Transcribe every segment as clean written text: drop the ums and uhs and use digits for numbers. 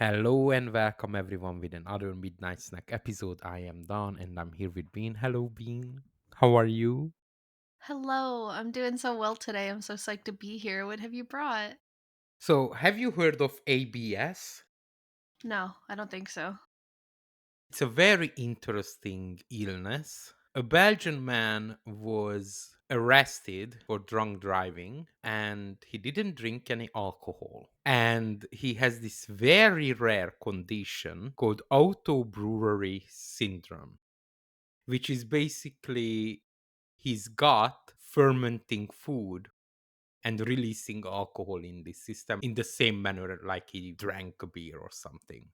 Hello and welcome everyone with another Midnight Snack episode. I am Don and I'm here with Bean. Hello Bean. How are you? Hello, I'm doing so well today. I'm so psyched to be here. What have you brought? So, have you heard of ABS? No, I don't think so. It's a very interesting illness. A Belgian man was arrested for drunk driving and he didn't drink any alcohol. And he has this very rare condition called auto-brewery syndrome, which is basically his gut fermenting food and releasing alcohol in the system in the same manner like he drank a beer or something.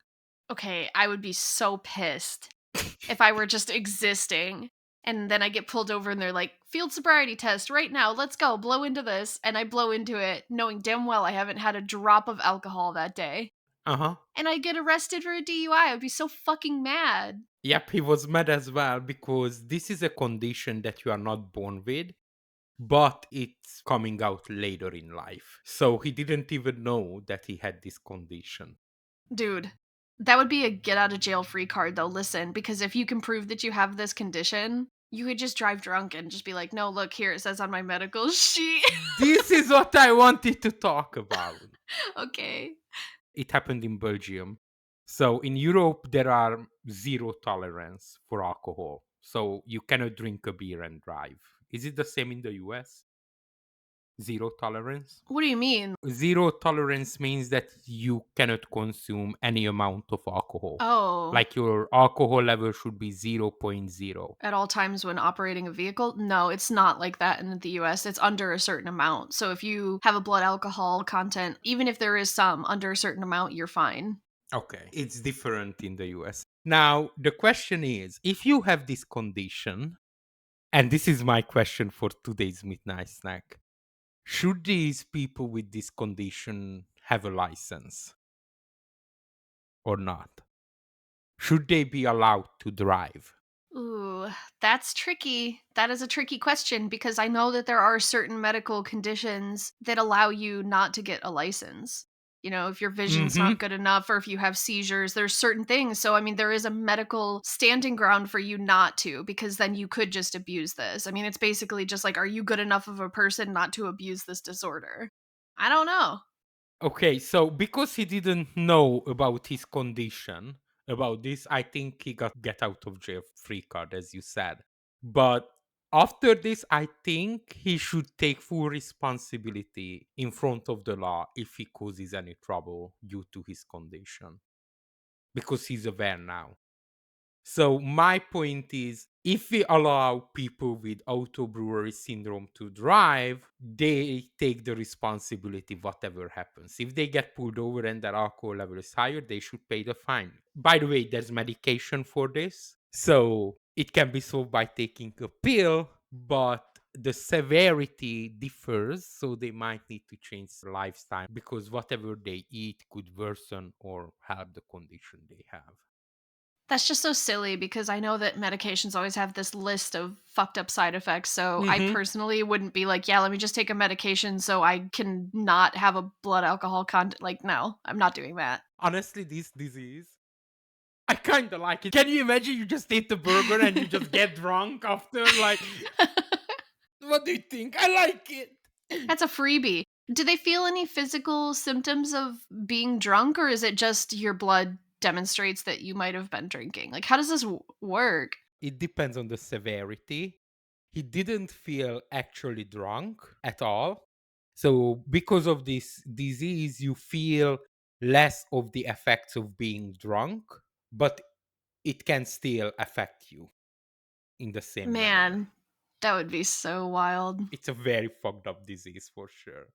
Okay, I would be so pissed if I were just existing and then I get pulled over and they're like, field sobriety test right now, let's go, blow into this. And I blow into it knowing damn well I haven't had a drop of alcohol that day. Uh-huh. And I get arrested for a DUI. I would be so fucking mad. Yep, he was mad as well because this is a condition that you are not born with, but it's coming out later in life. So he didn't even know that he had this condition. Dude, that would be a get out of jail free card though. Listen, because if you can prove that you have this condition, you could just drive drunk and just be like, "No, look here, it says on my medical sheet." This is what I wanted to talk about. Okay. It happened in Belgium. So in Europe, there are zero tolerance for alcohol. So you cannot drink a beer and drive. Is it the same in the US? Zero tolerance? What do you mean? Zero tolerance means that you cannot consume any amount of alcohol. Oh, Like your alcohol level should be zero point 0.0. at all times when operating a vehicle? No, it's not like that in the US. It's under a certain amount. So if you have a blood alcohol content, even if there is some under a certain amount, you're fine. Okay. It's different in the US. Now, the question is if you have this condition, and this is my question for today's midnight snack. Should these people with this condition have a license or not? Should they be allowed to drive? Ooh, that's tricky. That is a tricky question because I know that there are certain medical conditions that allow you not to get a license. You know, if your vision's Mhm. not good enough or if you have seizures, there's certain things. So, I mean, there is a medical standing ground for you not to because then you could just abuse this. I mean, it's basically just like, are you good enough of a person not to abuse this disorder? I don't know. Okay, so because he didn't know about his condition, about this, I think he got get out of jail free card, as you said. But after this, I think he should take full responsibility in front of the law if he causes any trouble due to his condition, because he's aware now. So my point is, if we allow people with auto brewery syndrome to drive, they take the responsibility whatever happens. If they get pulled over and their alcohol level is higher, they should pay the fine. By the way, there's medication for this. So it can be solved by taking a pill, but the severity differs, so they might need to change their lifestyle because whatever they eat could worsen or help the condition they have. That's just so silly because I know that medications always have this list of fucked up side effects. So I Mhm. personally wouldn't be like, yeah, let me just take a medication so I can not have a blood alcohol content. Like, no, I'm not doing that. Honestly, this disease, I kind of like it. Can you imagine you just eat the burger and you just get drunk after? Like, what do you think? I like it. That's a freebie. Do they feel any physical symptoms of being drunk, or is it just your blood demonstrates that you might have been drinking? Like, how does this work? It depends on the severity. He didn't feel actually drunk at all. So, because of this disease, you feel less of the effects of being drunk, but it can still affect you in the same manner. Man, that would be so wild. It's a very fucked up disease for sure.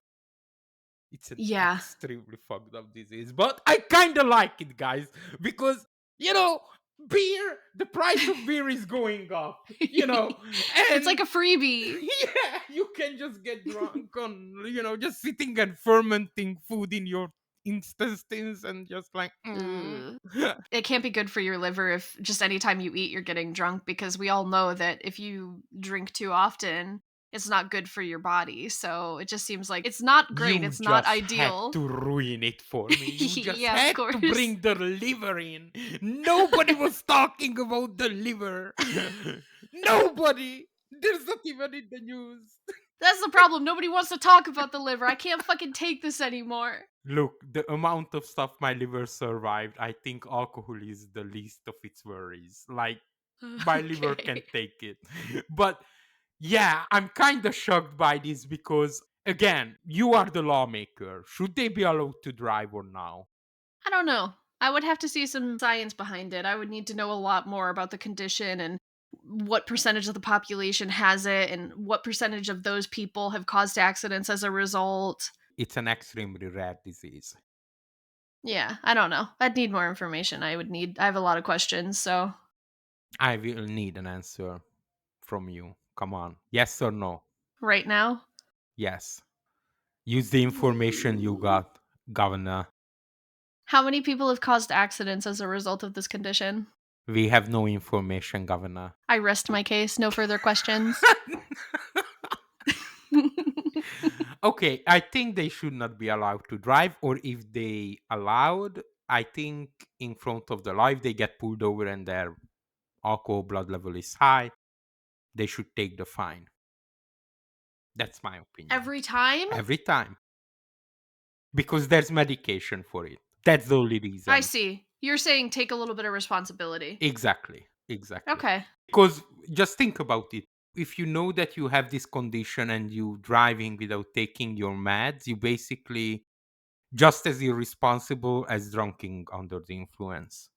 It's an Yeah. extremely fucked up disease, but I kind of like it, guys, because you know, beer. The price of beer is going up, It's like and a freebie. yeah, you can just get drunk on just sitting and fermenting food in your intestines and just like. Ugh. It can't be good for your liver if just anytime you eat, you're getting drunk because we all know that if you drink too often, it's not good for your body. So it just seems like it's not great. You It's not just had ideal. to ruin it for me. You just Yeah, of had to course. bring the liver in. Nobody was talking about the liver. Nobody. There's not even in the news. That's the problem. Nobody wants to talk about the liver. I can't fucking take this anymore. Look, the amount of stuff my liver survived, I think alcohol is the least of its worries. Like, my liver can Okay. take it. But yeah, I'm kind of shocked by this because, again, you are the lawmaker. Should they be allowed to drive or now? I don't know. I would have to see some science behind it. I would need to know a lot more about the condition and what percentage of the population has it and what percentage of those people have caused accidents as a result. It's an extremely rare disease. Yeah, I don't know. I'd need more information. I have a lot of questions, so I will need an answer from you. Come on. Yes or no? right now. Yes. Use the information you Mm, got, Governor. How many people have caused accidents as a result of this condition? We have no information, Governor. I rest my case. No further questions. Okay, I think they should not be allowed to drive, or if they allowed, I think in front of the live they get pulled over and their alcohol blood level is high, they should take the fine. That's my opinion. Every time? Every time. Because there's medication for it. That's the only I reason. see. You're saying take a little bit of responsibility. Exactly. Exactly. Okay. Because just think about it. If you know that you have this condition and you driving without taking your meds, you basically just as irresponsible as drunking under the influence.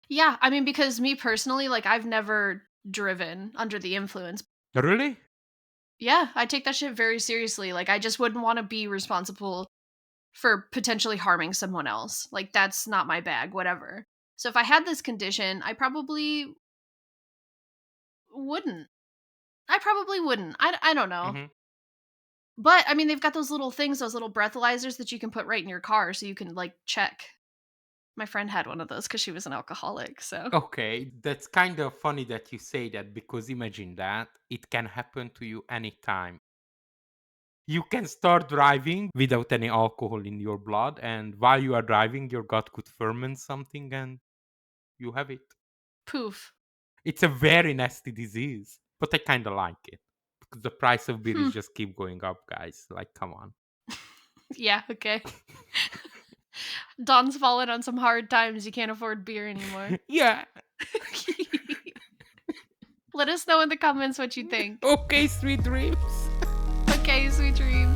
Yeah, I mean, because me personally, like, I've never driven under the influence. Really? Yeah, I take that shit very seriously. Like, I just wouldn't want to be responsible for potentially harming someone else. Like, that's not my bag, whatever. So if I had this condition, I probably wouldn't. I probably wouldn't. I don't know. Hmm. But I mean, they've got those little things, those little breathalyzers that you can put right in your car so you can like check. My friend had one of those because she was an alcoholic. So, Okay, that's kind of funny that you say that because imagine that it can happen to you anytime. You can start driving without any alcohol in your blood, and while you are driving, your gut could ferment something and you have it. poof. It's a very nasty disease, but I kind of like it because the price of beer Hmm. is just keep going up, guys. Like, come on. Yeah, okay. Don's fallen on some hard times. You can't afford beer anymore. Yeah. Let us know in the comments what you think. Okay, sweet dreams. Okay, sweet dreams.